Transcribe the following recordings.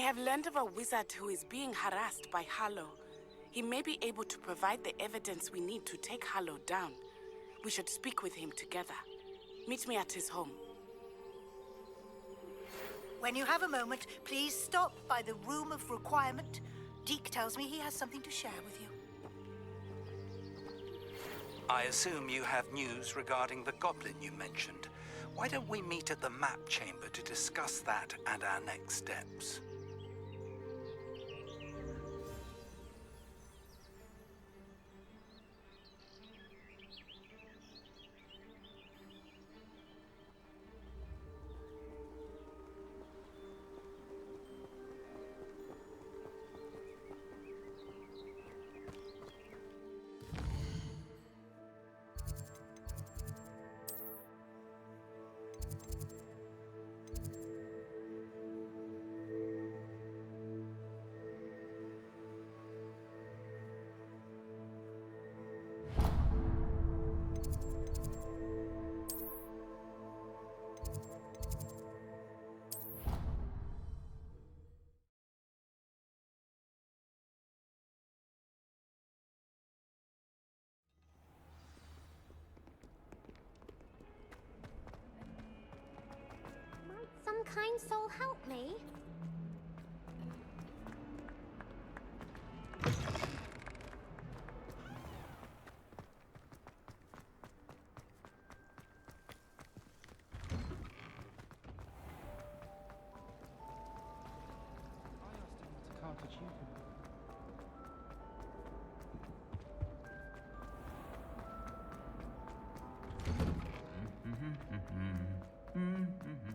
have learned of a wizard who is being harassed by Harlow. He may be able to provide the evidence we need to take Harlow down. We should speak with him together. Meet me at his home. When you have a moment, please stop by the Room of Requirement. Deke tells me he has something to share with you. I assume you have news regarding the goblin you mentioned. Why don't we meet at the map chamber to discuss that and our next steps? Some kind soul help me?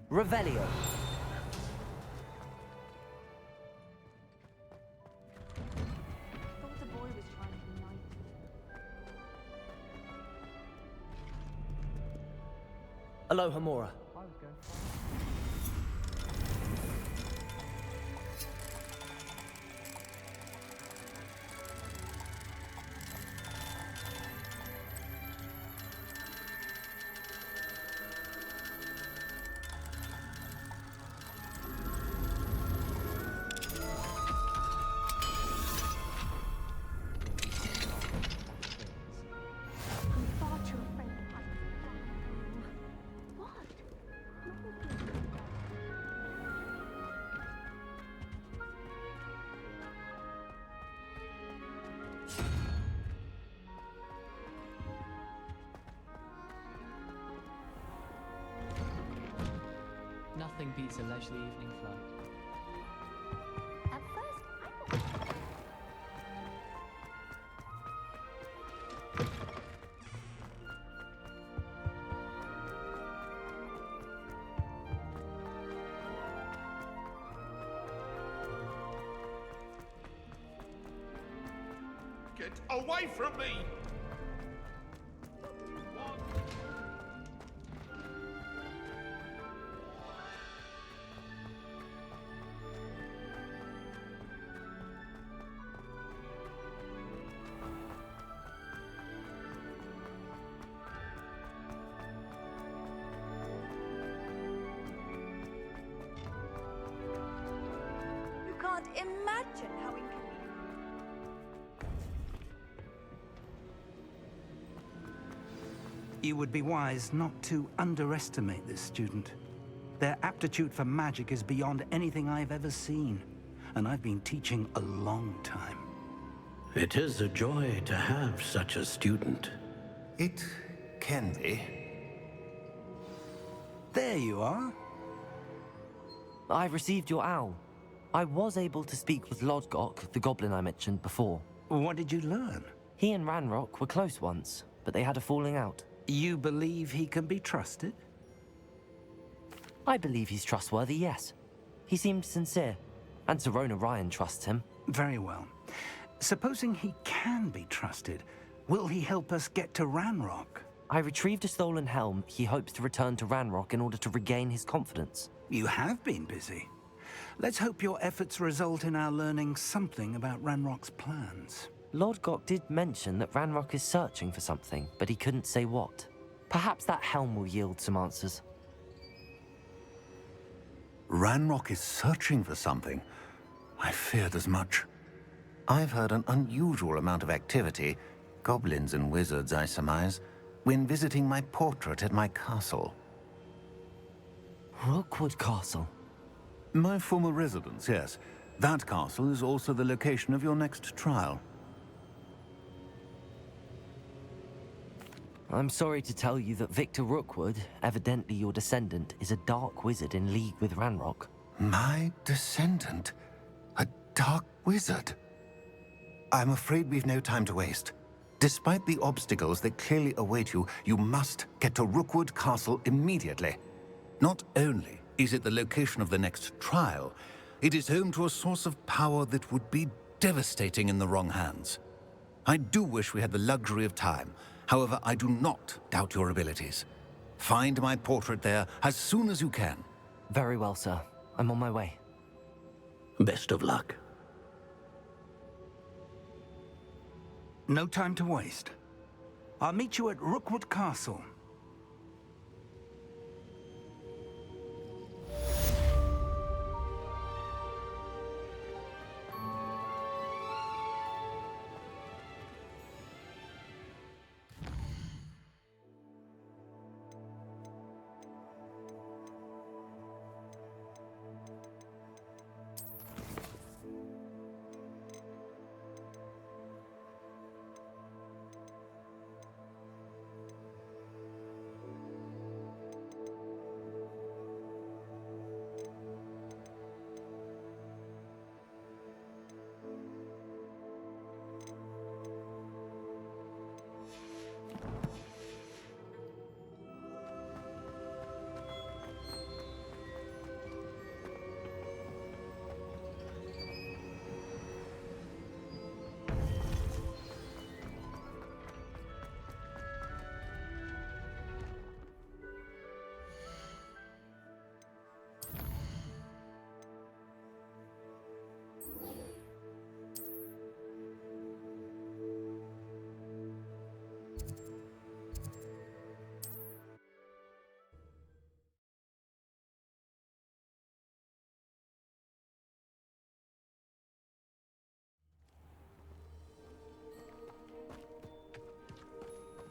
Revelio. Thought the boy was trying to unite me. Aloha Mora. I'm far too afraid to ask. What? Nothing beats a leisurely evening flight. At first, I thought... Get away from me! You can't imagine how inconvenient. You would be wise not to underestimate this student. Their aptitude for magic is beyond anything I've ever seen, and I've been teaching a long time. It is a joy to have such a student. It can be. There you are. I received your owl. I was able to speak with Lodgok, the goblin I mentioned before. What did you learn? He and Ranrock were close once, but they had a falling out. You believe he can be trusted? I believe he's trustworthy, yes. He seemed sincere, and Serona Ryan trusts him. Very well. Supposing he can be trusted, will he help us get to Ranrock? I retrieved a stolen helm he hopes to return to Ranrock in order to regain his confidence. You have been busy. Let's hope your efforts result in our learning something about Ranrock's plans. Lodgok did mention that Ranrock is searching for something, but he couldn't say what. Perhaps that helm will yield some answers. Ranrock is searching for something? I feared as much. I've heard an unusual amount of activity, goblins and wizards, I surmise, when visiting my portrait at my castle. Rookwood Castle. My former residence, yes. That castle is also the location of your next trial. I'm sorry to tell you that Victor Rookwood, evidently your descendant, is a dark wizard in league with Ranrock. My descendant? A dark wizard? I'm afraid we've no time to waste. Despite the obstacles that clearly await you, you must get to Rookwood Castle immediately. Not only is it the location of the next trial, it is home to a source of power that would be devastating in the wrong hands. I do wish we had the luxury of time. However, I do not doubt your abilities. Find my portrait there as soon as you can. Very well, sir. I'm on my way. Best of luck. No time to waste. I'll meet you at Rookwood Castle.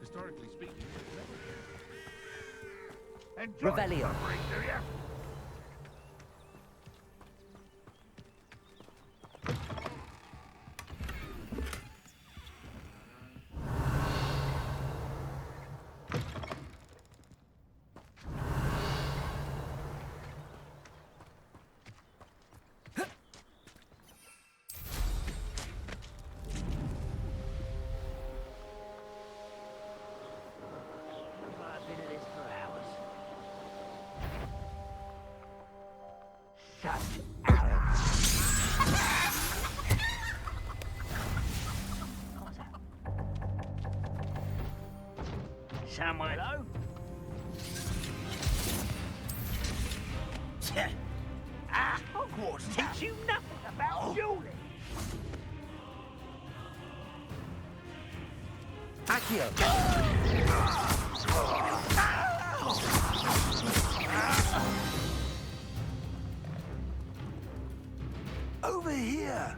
Historically speaking, Revelio. Someone. Hello? Hogwarts teach you nothing about dueling. Accio. Over here!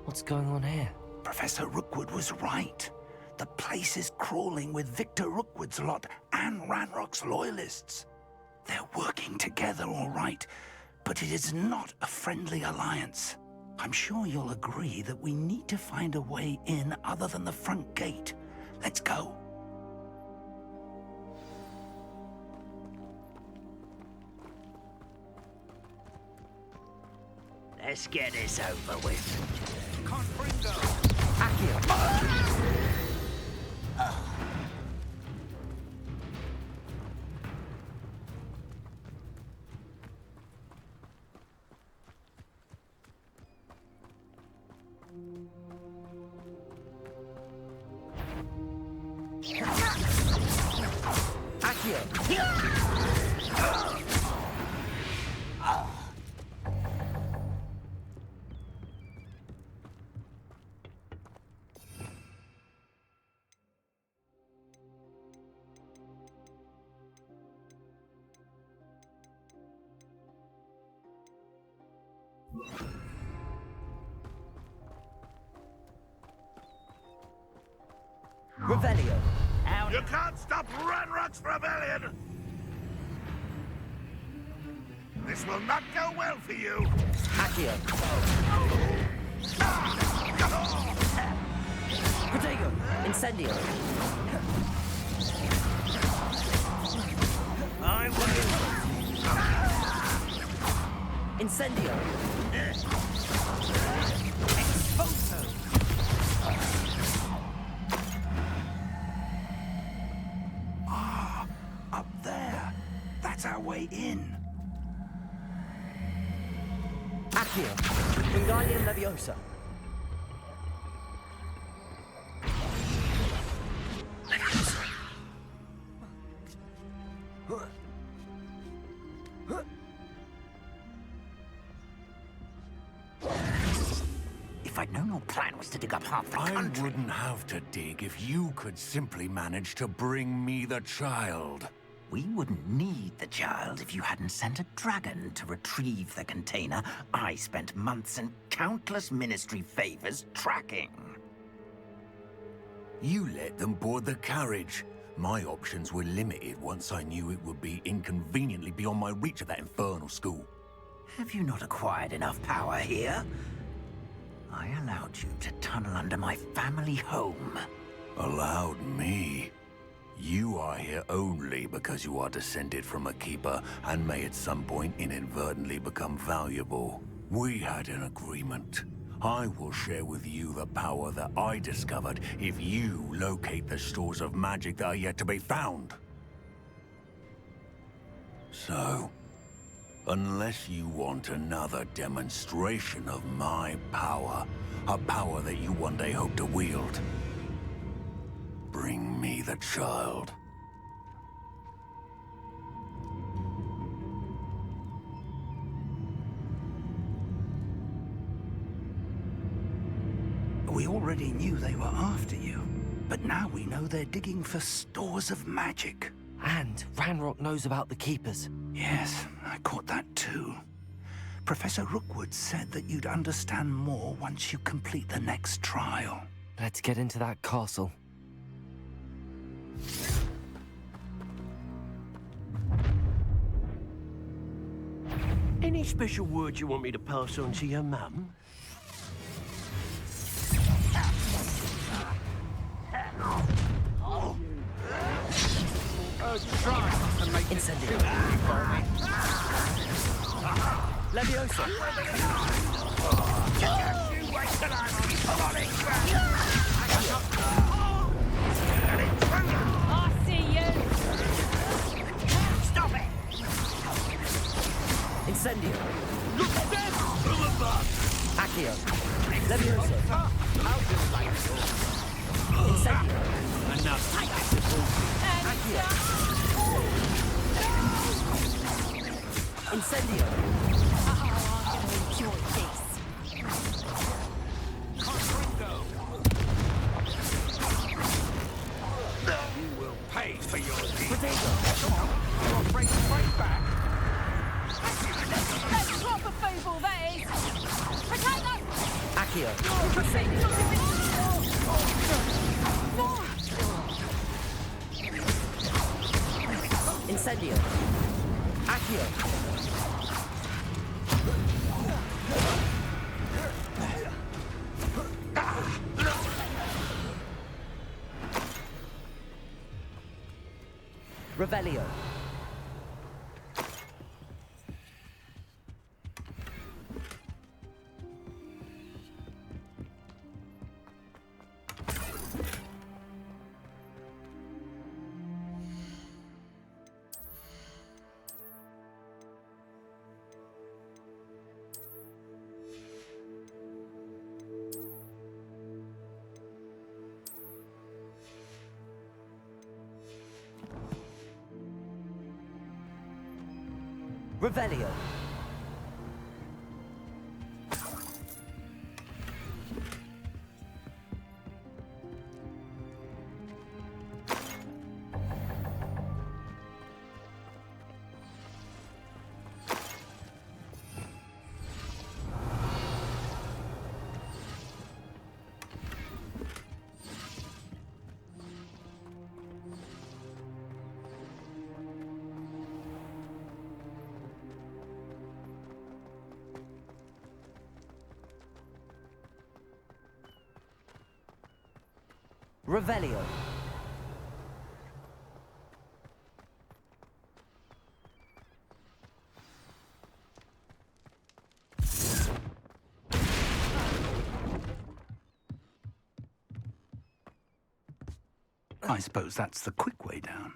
What's going on here? Professor Rookwood was right. The place is crawling with Victor Rookwood's lot and Ranrock's loyalists. They're working together, all right, but it is not a friendly alliance. I'm sure you'll agree that we need to find a way in other than the front gate. Let's go. Let's get this over with. Accio. Revelio. You can't stop Vahreox rebellion! This will not go well for you! Accio. Protego. Incendio. I Incendio. Up there. That's our way in. Accio. Wingardium Leviosa. If I'd known your plan was to dig up half the I country... wouldn't have to dig if you could simply manage to bring me the child. We wouldn't need the child if you hadn't sent a dragon to retrieve the container I spent months and countless ministry favors tracking. You let them board the carriage. My options were limited once I knew it would be inconveniently beyond my reach at that infernal school. Have you not acquired enough power here? I allowed you to tunnel under my family home. Allowed me? You are here only because you are descended from a keeper and may at some point inadvertently become valuable. We had an agreement. I will share with you the power that I discovered if you locate the stores of magic that are yet to be found. So, unless you want another demonstration of my power, a power that you one day hope to wield, bring me the child. We already knew they were after you, but now we know they're digging for stores of magic. And Ranrock knows about the Keepers. Yes, I caught that too. Professor Rookwood said that you'd understand more once you complete the next trial. Let's get into that castle. Any special words you want me to pass on to your mum? Incendio. Leviosa. I see you. Stop it! Incendio. Look at them! From above! Accio. Leviosa. How delightful! Incendio. Enough. Accio. Incendio. I'm gonna enjoy this. You will pay for your deeds. Protego. You're afraid to fight back? That's proper football, that is. Potato! Accio. Incendio. Accio. Revelio. Revelio. Revelio. I suppose that's the quick way down.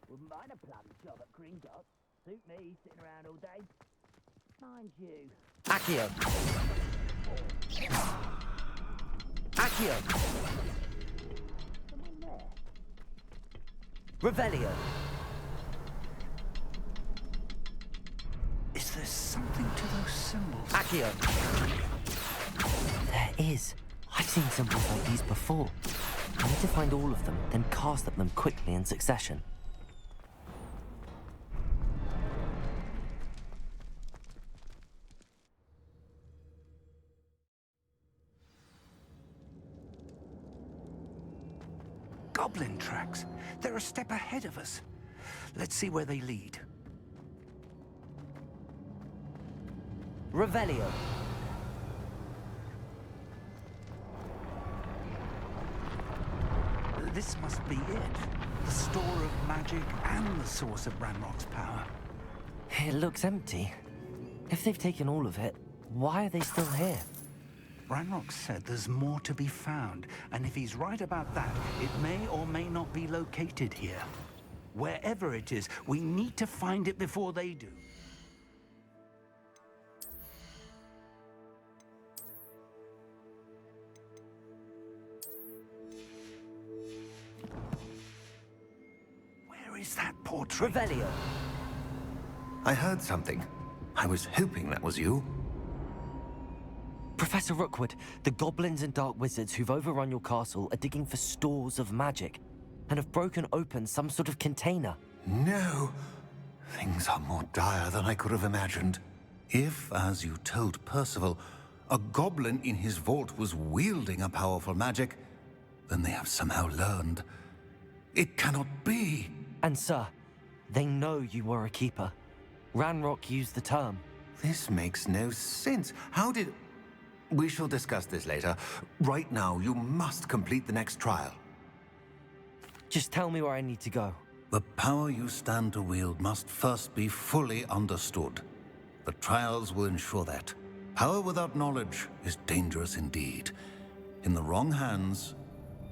Wouldn't mind a bloody job at Gringotts. Suit me, sitting around all day. Mind you. Accio. Accio. Someone there. Revelio. Is there something to those symbols? Accio. There is. I've seen symbols like these before. I need to find all of them, then cast at them quickly in succession. Goblin tracks. They're a step ahead of us. Let's see where they lead. Revelio. This must be it. The store of magic and the source of Vahreox's power. It looks empty. If they've taken all of it, why are they still here? Vahreox said there's more to be found, and if he's right about that, it may or may not be located here. Wherever it is, we need to find it before they do. Where is that portrait? Revelio. I heard something. I was hoping that was you. Professor Rookwood, the goblins and dark wizards who've overrun your castle are digging for stores of magic and have broken open some sort of container. No. Things are more dire than I could have imagined. If, as you told Percival, a goblin in his vault was wielding a powerful magic, then they have somehow learned. It cannot be. And sir, they know you were a keeper. Ranrock used the term. This makes no sense. How did... We shall discuss this later. Right now, you must complete the next trial. Just tell me where I need to go. The power you stand to wield must first be fully understood. The trials will ensure that. Power without knowledge is dangerous indeed. In the wrong hands,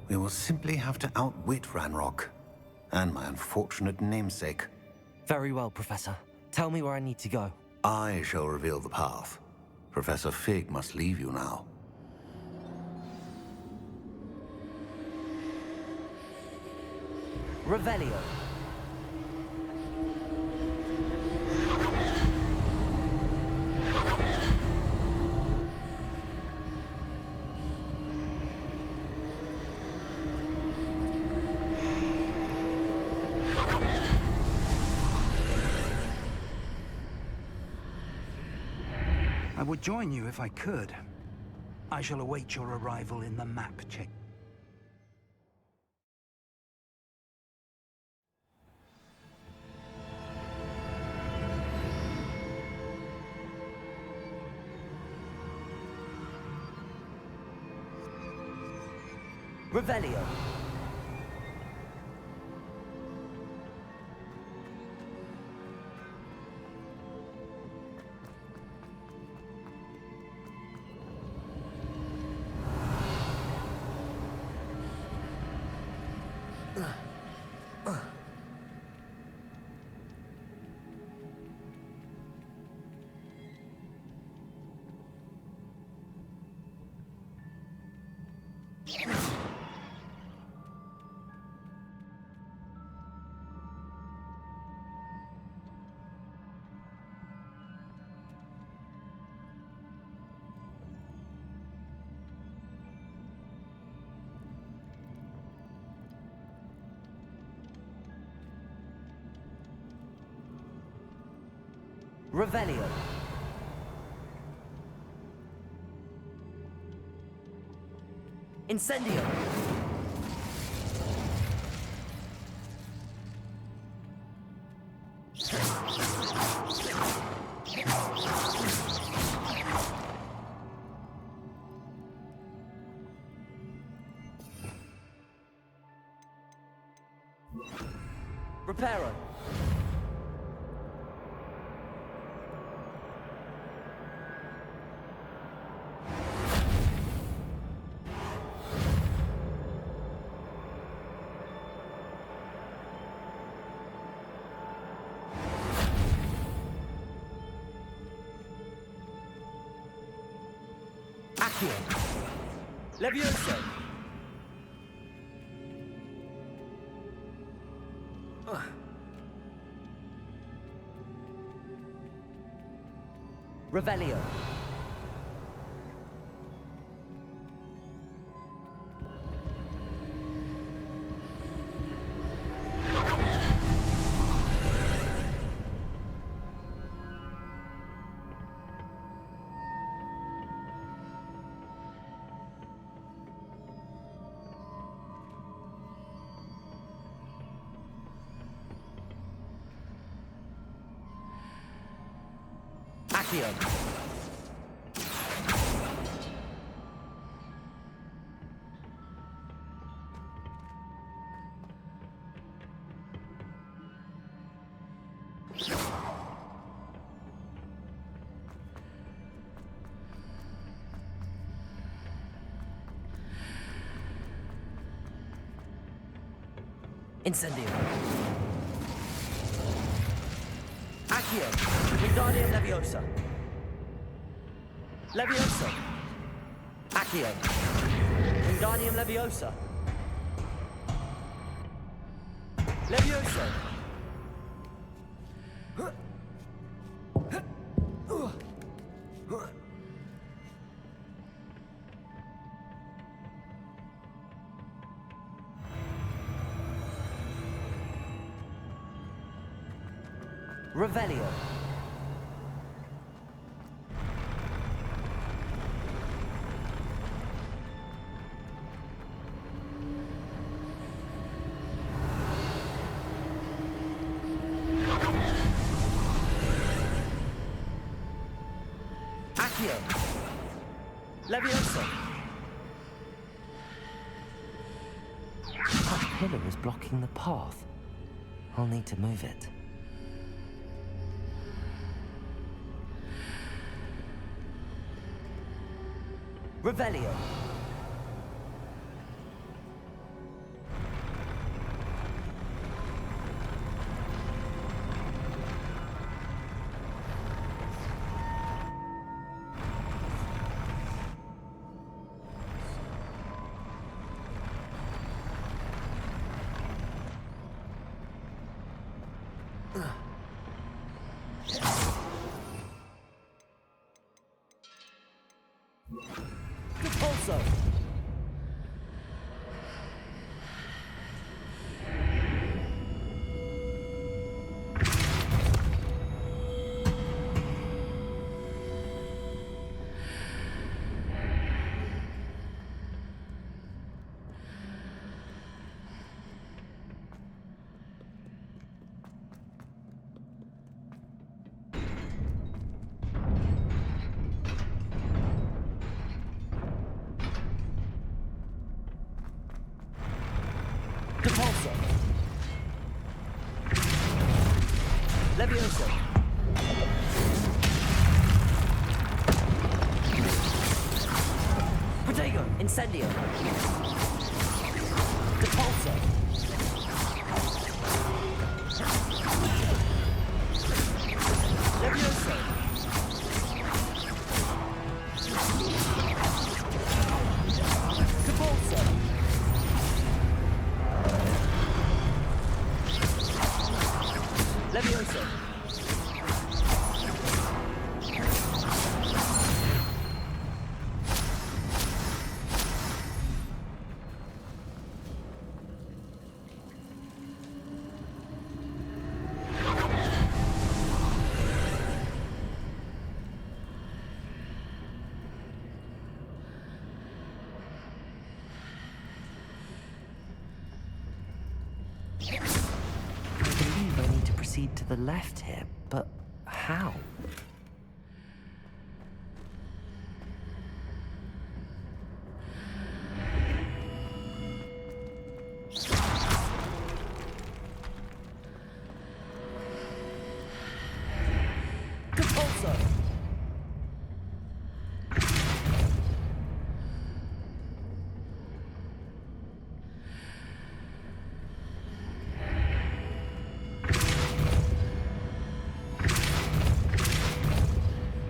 we will simply have to outwit Ranrock and my unfortunate namesake. Very well, Professor. Tell me where I need to go. I shall reveal the path. Professor Fig must leave you now. Revelio. I would join you if I could. I shall await your arrival in the map check. Revelio. Revelio. Incendio. Reparo. Accio. Levioso. Revelio. Accio. Incendio. Accio. Wingardium Leviosa. Leviosa. Accio. Wingardium Leviosa. Leviosa. Revelio. Accio. Leviosa. That pillar is blocking the path. I'll need to move it. Revelio. Repulso. Repulso. Levioso. Protego. Incendio. Repulso. Levioso. Repulso. Levioso. To the left here, but how?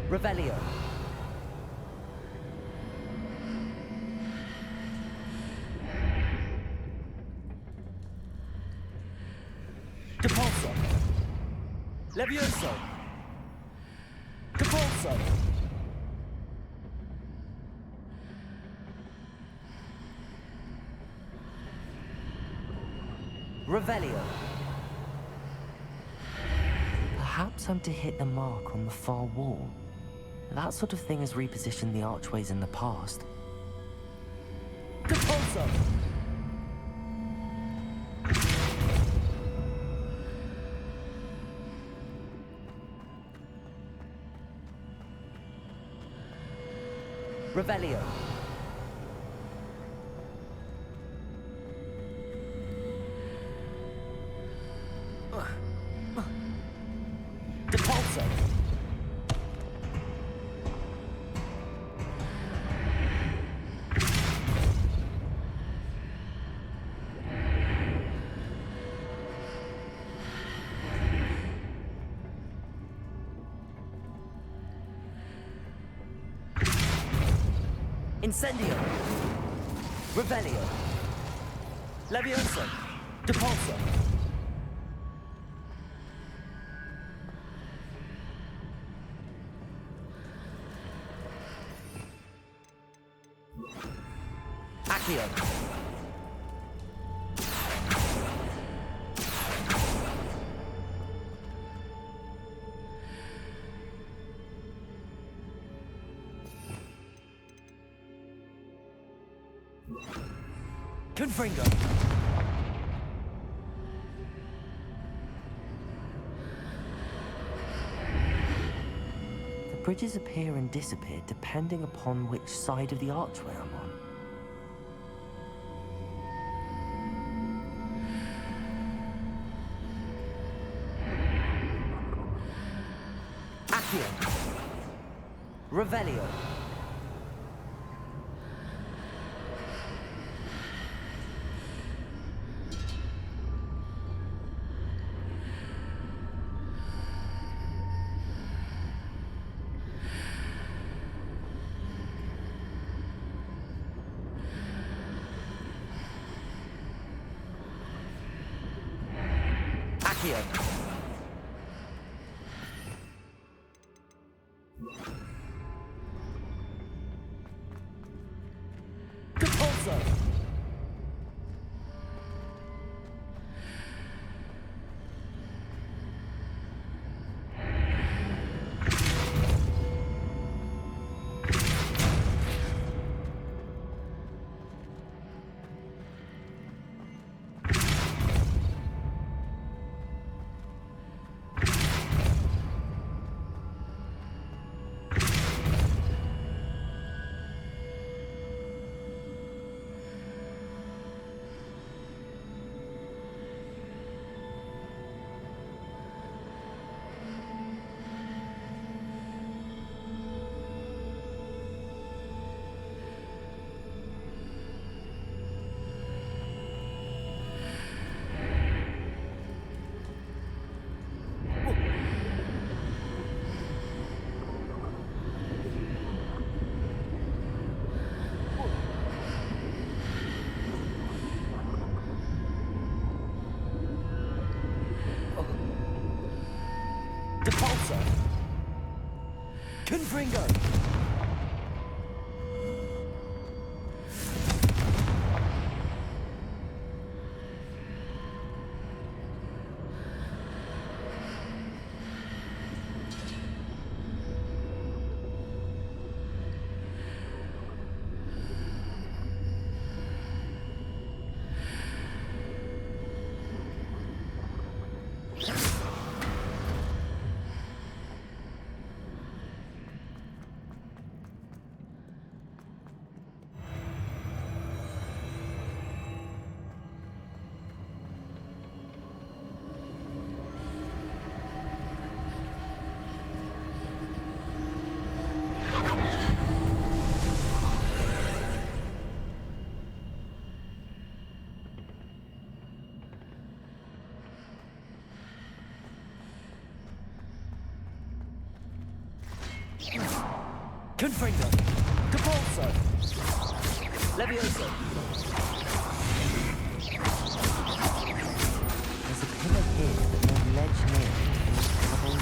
Revelio. Depulso. Levioso. Depulso. Revelio. Perhaps I'm to hit the mark on the far wall. That sort of thing has repositioned the archways in the past. Depulso! Revelio. Depulso. Incendio. Revelio. Levioso. Depulso. Accio. Confringo. The bridges appear and disappear depending upon which side of the archway I'm on. Accio. Revelio. Accio. Depulso. Depulso. Confringo. Confringo. Capulso. Levioso. There's a pillar here, but no ledge near it. Trouble.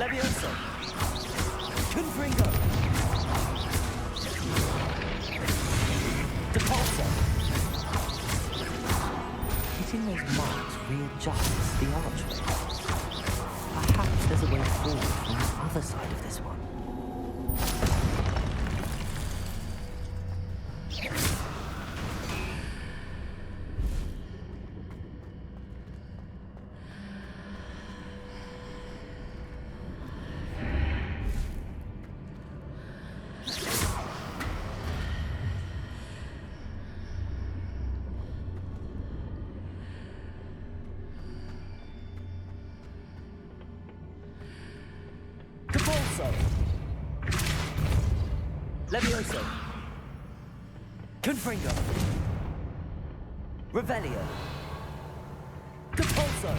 Levioso. Confringo. Depulso. Hitting those marks readjusts the archway. Perhaps there's a way forward from the other side of this one. Levioso. Confringo. Revelio. Capulso.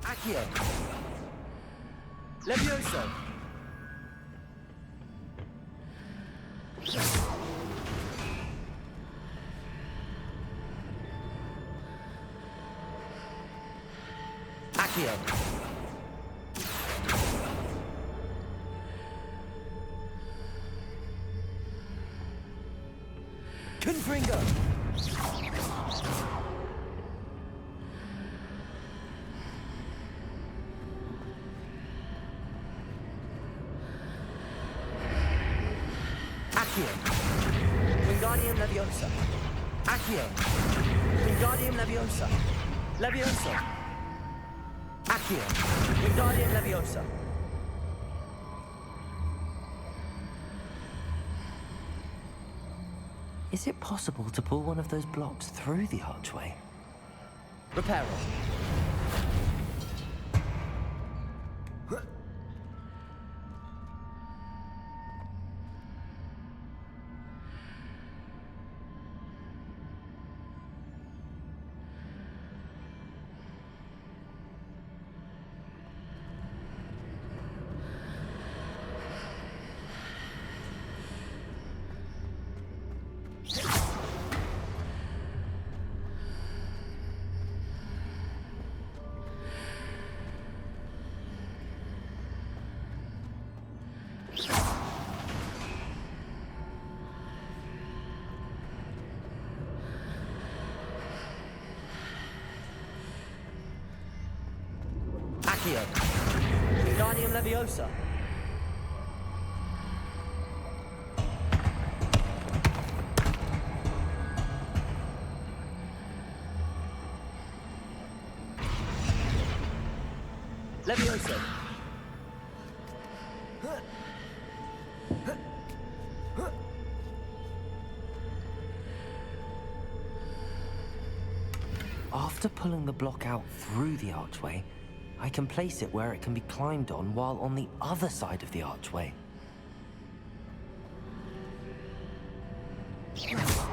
Accio. Levioso. Accio. Confringo. Accio. Wingardium Leviosa. Accio. Wingardium Leviosa. Levioso. Accio. Wingardium Leviosa. Is it possible to pull one of those blocks through the archway? Reparo. Accio. Wingardium Leviosa. Levioso. After pulling the block out through the archway, I can place it where it can be climbed on while on the other side of the archway. Levioso.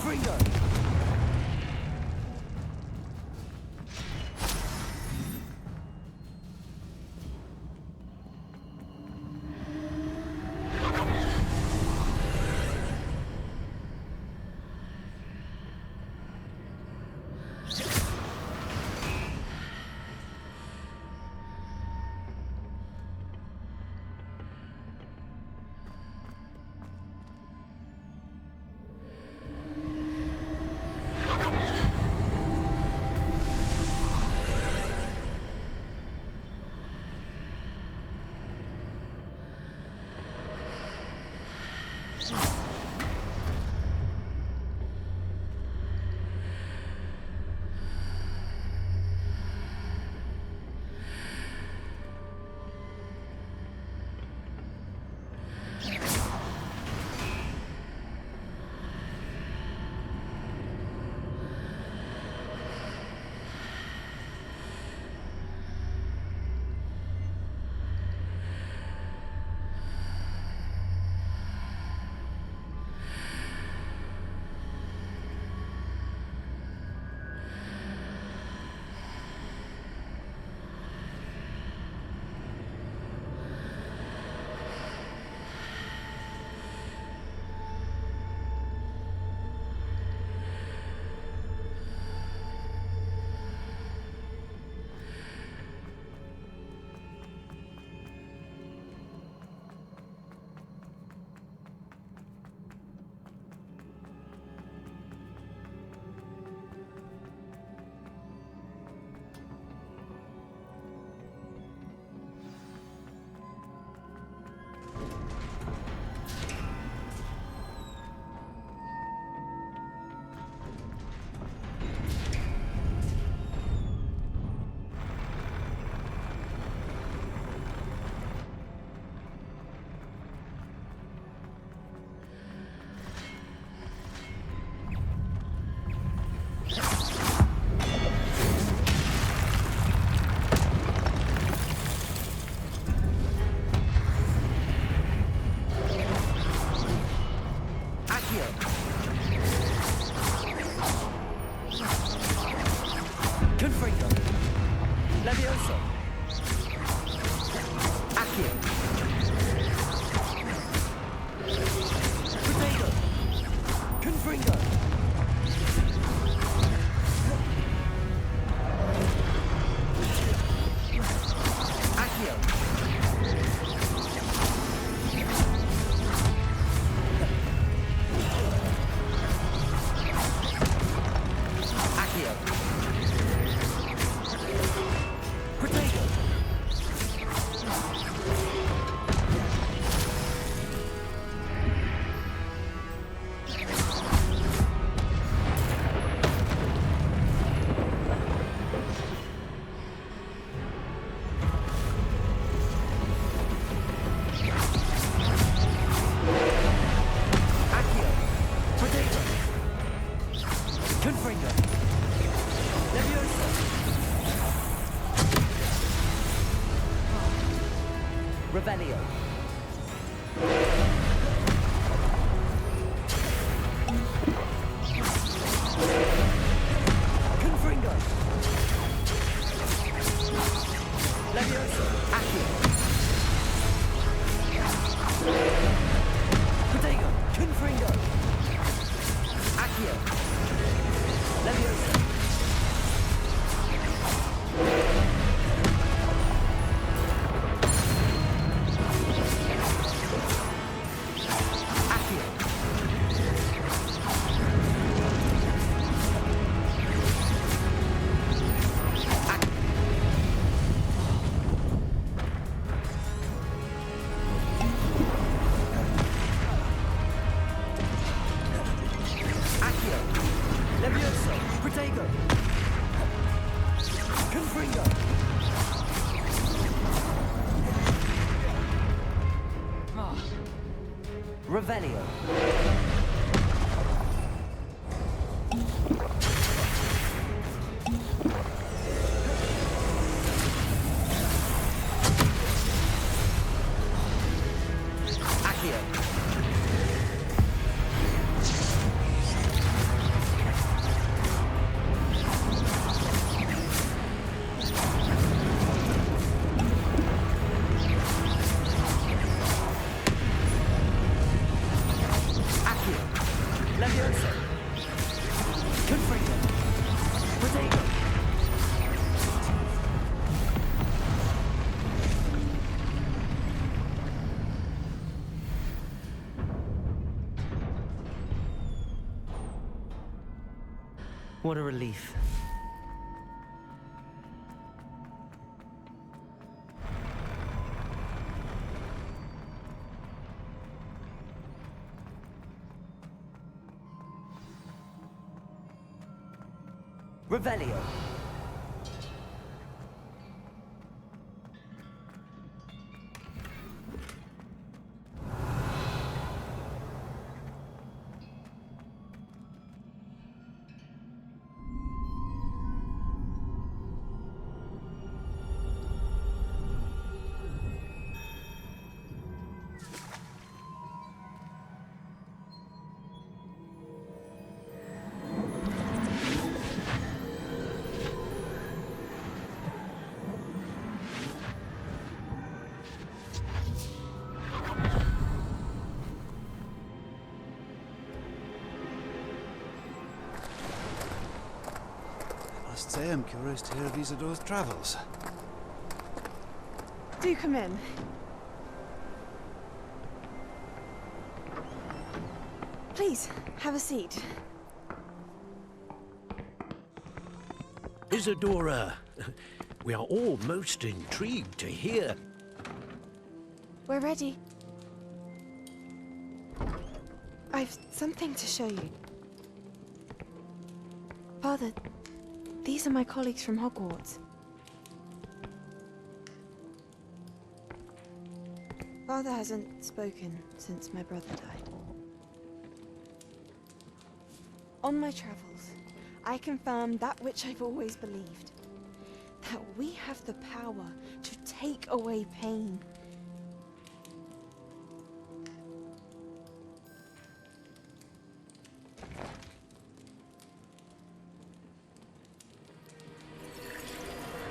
Confringo! Revelio. Confringo. Levioso. Accio. Protego. Confringo. Accio. Levioso. Revelio. Accio. Leviosa! Confringo! Protego! What a relief. Revelio. I must say I'm curious to hear of Isadore's travels. Do come in. Please, have a seat. Isadora, we are all most intrigued to hear. We're ready. I've something to show you. Father, these are my colleagues from Hogwarts. Father hasn't spoken since my brother died. On my travels, I confirmed that which I've always believed. That we have the power to take away pain.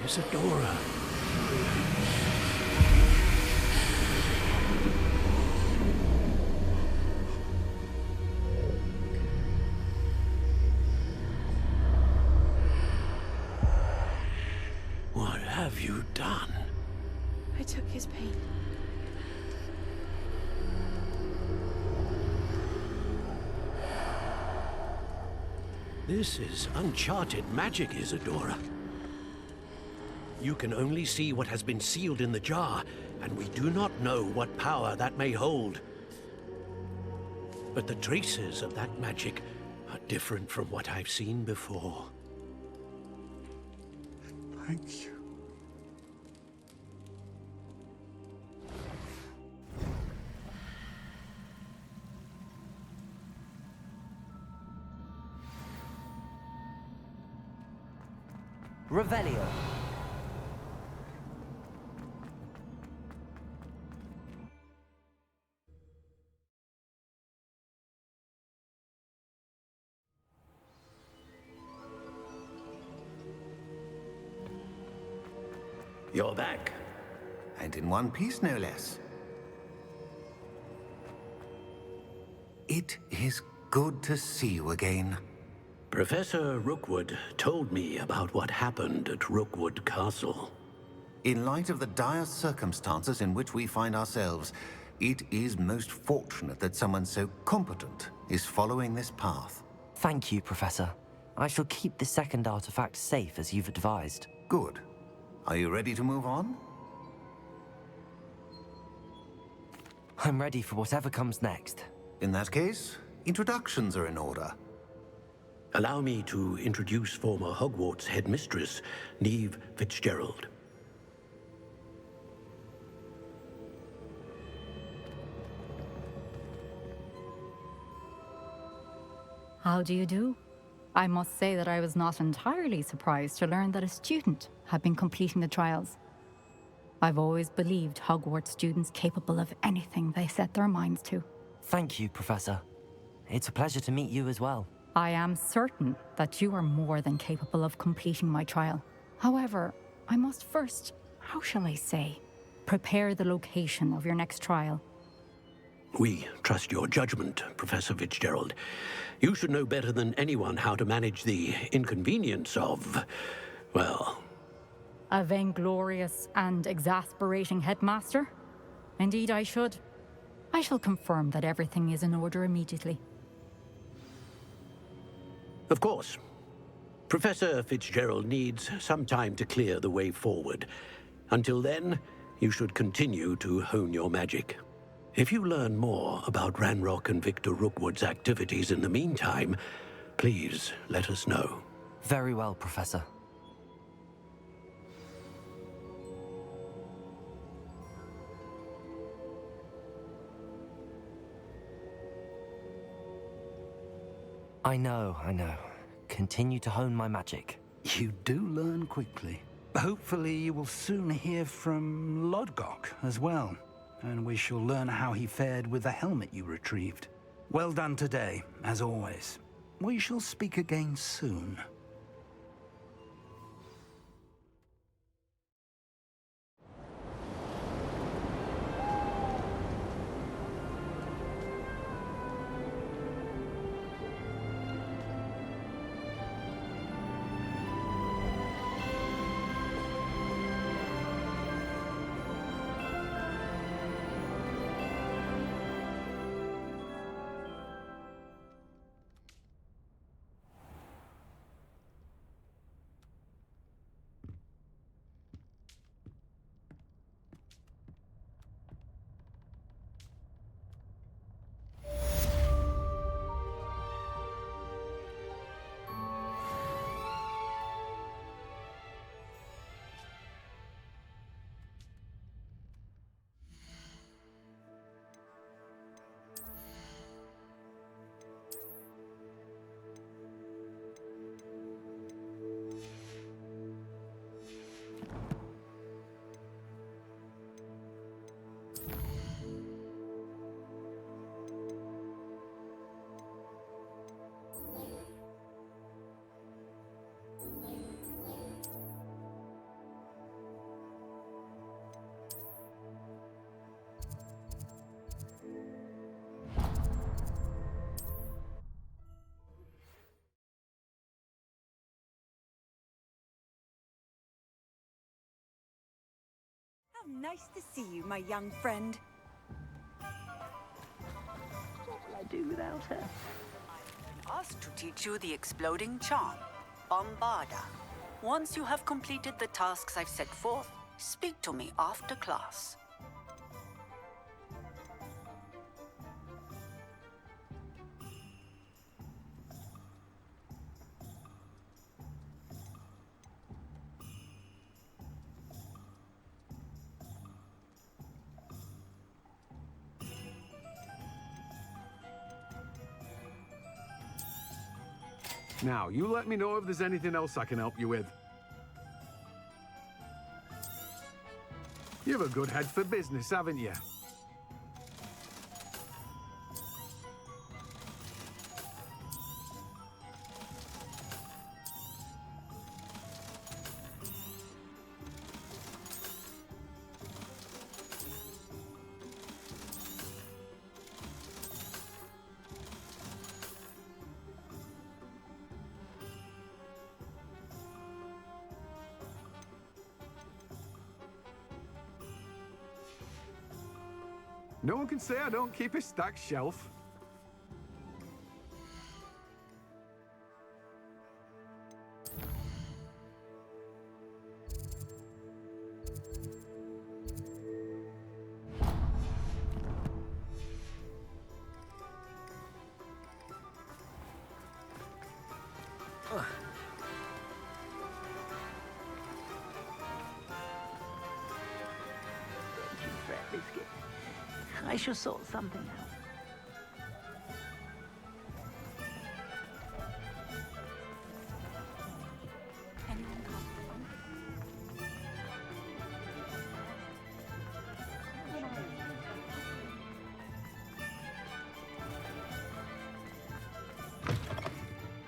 Isadora. What have you done? I took his pain. This is uncharted magic, Isadora. You can only see what has been sealed in the jar, and we do not know what power that may hold. But the traces of that magic are different from what I've seen before. Thank you. Revelio. You're back. And in one piece, no less. It is good to see you again. Professor Rookwood told me about what happened at Rookwood Castle. In light of the dire circumstances in which we find ourselves, it is most fortunate that someone so competent is following this path. Thank you, Professor. I shall keep the second artifact safe as you've advised. Good. Are you ready to move on? I'm ready for whatever comes next. In that case, introductions are in order. Allow me to introduce former Hogwarts headmistress, Neve Fitzgerald. How do you do? I must say that I was not entirely surprised to learn that a student had been completing the trials. I've always believed Hogwarts students capable of anything they set their minds to. Thank you, Professor. It's a pleasure to meet you as well. I am certain that you are more than capable of completing my trial. However, I must first, how shall I say, prepare the location of your next trial. We trust your judgment, Professor Fitzgerald. You should know better than anyone how to manage the inconvenience of, well... A vainglorious and exasperating headmaster? Indeed I should. I shall confirm that everything is in order immediately. Of course. Professor Fitzgerald needs some time to clear the way forward. Until then, you should continue to hone your magic. If you learn more about Ranrock and Victor Rookwood's activities in the meantime, please let us know. Very well, Professor. I know. Continue to hone my magic. You do learn quickly. Hopefully you will soon hear from Lodgok as well, and we shall learn how he fared with the helmet you retrieved. Well done today, as always. We shall speak again soon. How nice to see you, my young friend. What will I do without her? I've been asked to teach you the exploding charm, Bombarda. Once you have completed the tasks I've set forth, speak to me after class. Now, you let me know if there's anything else I can help you with. You've a good head for business, haven't you? No one can say I don't keep a stacked shelf. Don't you fret, Biscuit. I shall sort something out.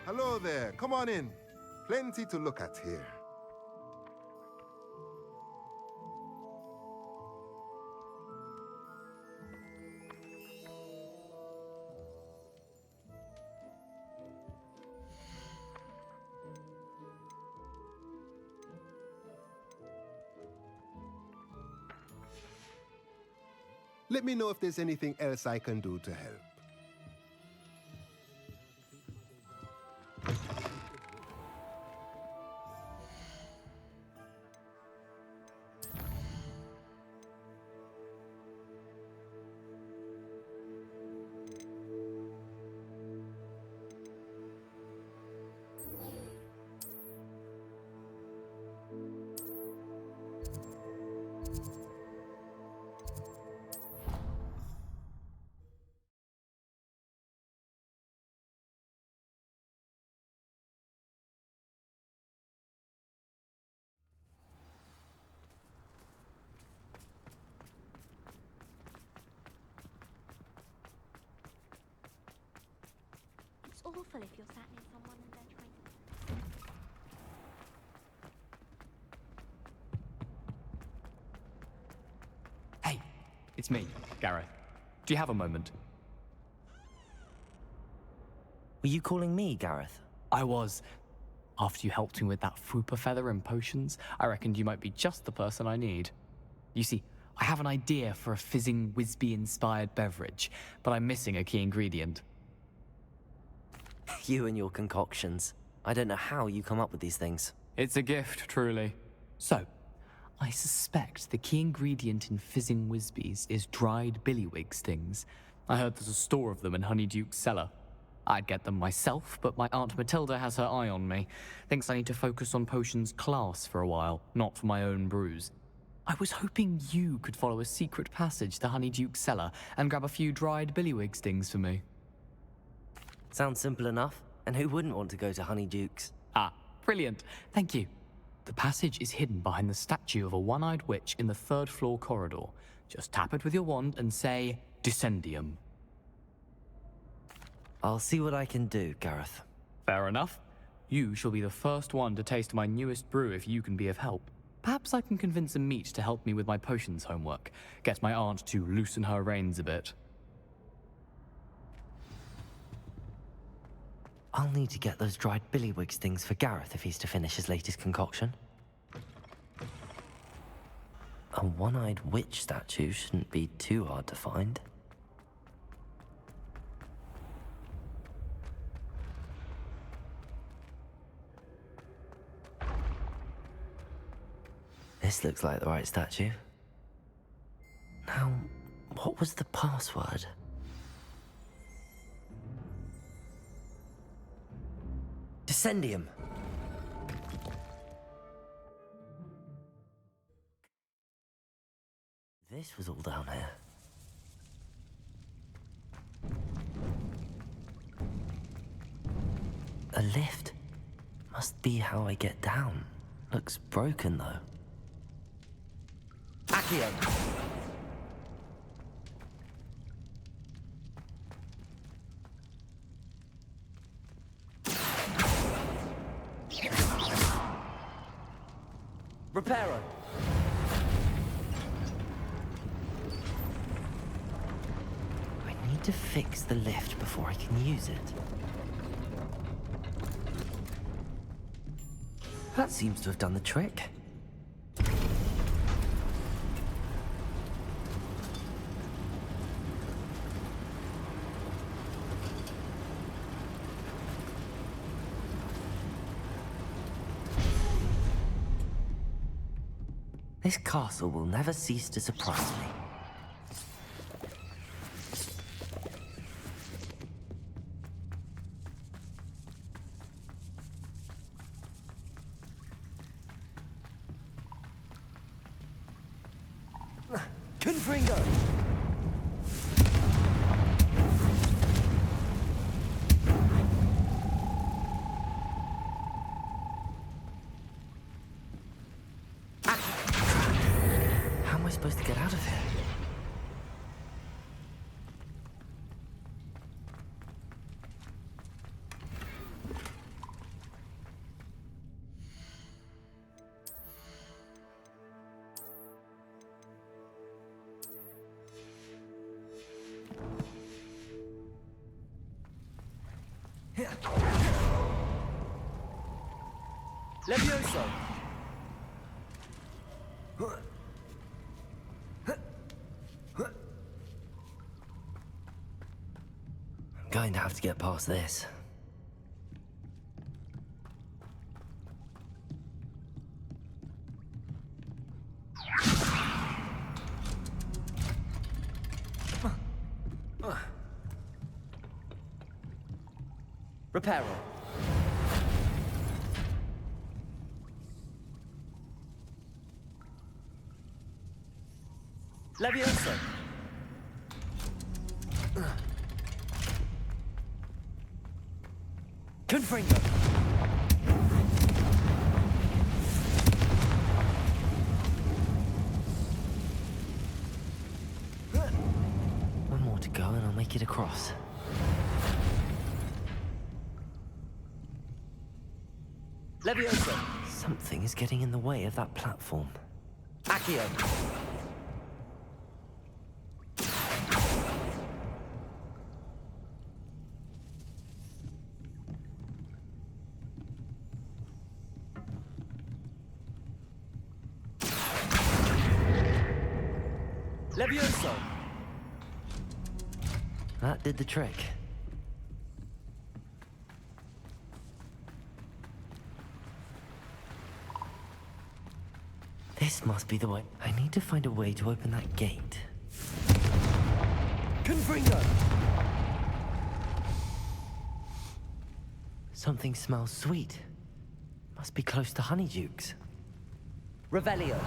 Hello there, come on in. Plenty to look at here. Let me know if there's anything else I can do to help. It's awful if you're sat near someone and they're trying to... Hey, it's me, Gareth. Do you have a moment? Were you calling me, Gareth? I was. After you helped me with that Fupa feather and potions, I reckoned you might be just the person I need. You see, I have an idea for a fizzing Wisby-inspired beverage, but I'm missing a key ingredient. You and your concoctions. I don't know how you come up with these things. It's a gift, truly. So, I suspect the key ingredient in fizzing Wisbies is dried billywig stings. I heard there's a store of them in Honeyduke's cellar. I'd get them myself, but my Aunt Matilda has her eye on me. Thinks I need to focus on potions class for a while, not for my own brews. I was hoping you could follow a secret passage to Honeyduke's cellar and grab a few dried billywig stings for me. Sounds simple enough. And who wouldn't want to go to Honeyduke's? Ah, brilliant. Thank you. The passage is hidden behind the statue of a one-eyed witch in the third-floor corridor. Just tap it with your wand and say, Descendium. I'll see what I can do, Gareth. Fair enough. You shall be the first one to taste my newest brew if you can be of help. Perhaps I can convince a meat to help me with my potions homework. Get my aunt to loosen her reins a bit. I'll need to get those dried billywig stings for Gareth if he's to finish his latest concoction. A one-eyed witch statue shouldn't be too hard to find. This looks like the right statue. Now, what was the password? Descendium. This was all down here. A lift. Must be how I get down. Looks broken though. Accio! Reparo! I need to fix the lift before I can use it. That seems to have done the trick. This castle will never cease to surprise me. Confringo! How am I supposed to get out of here? Levioso! Going to have to get past this. Repair roll. Levioso. Confringo. One more to go and I'll make it across. Levioso. Something is getting in the way of that platform. Accio. Levioso. That did the trick. This must be the way. I need to find a way to open that gate. Confringo! Something smells sweet. Must be close to Honeydukes. Revelio.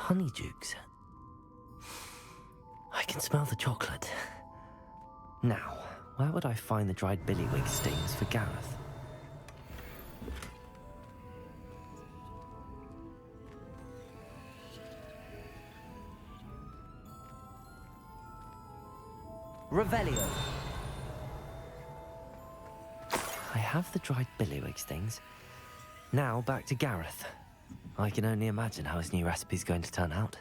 Honeydukes. I can smell the chocolate. Now, where would I find the dried billywig stings for Gareth? Revelio. I have the dried billywig stings. Now back to Gareth. I can only imagine how his new recipe's going to turn out.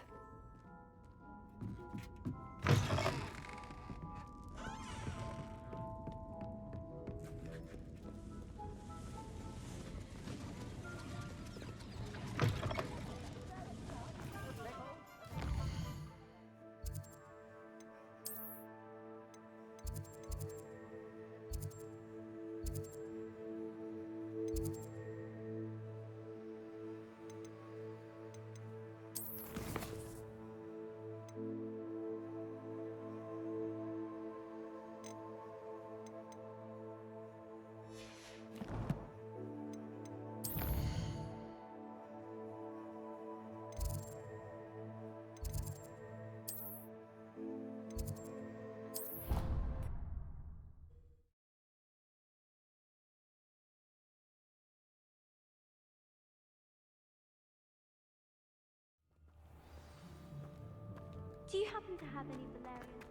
Do you happen to have any valerian?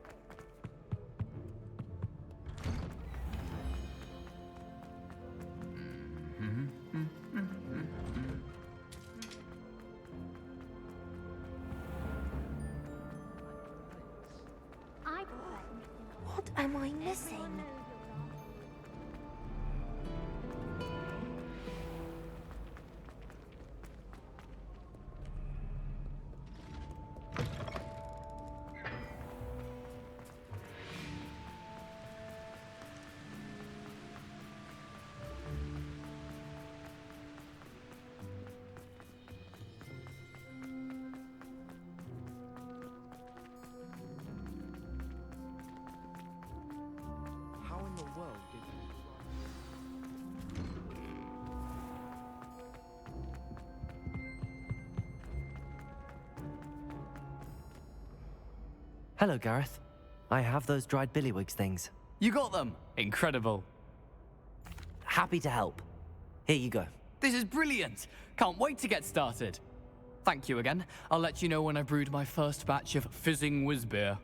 I What am I missing? Hello, Gareth. I have those dried billywigs things. You got them! Incredible. Happy to help. Here you go. This is brilliant! Can't wait to get started. Thank you again. I'll let you know when I've brewed my first batch of fizzing whiz beer.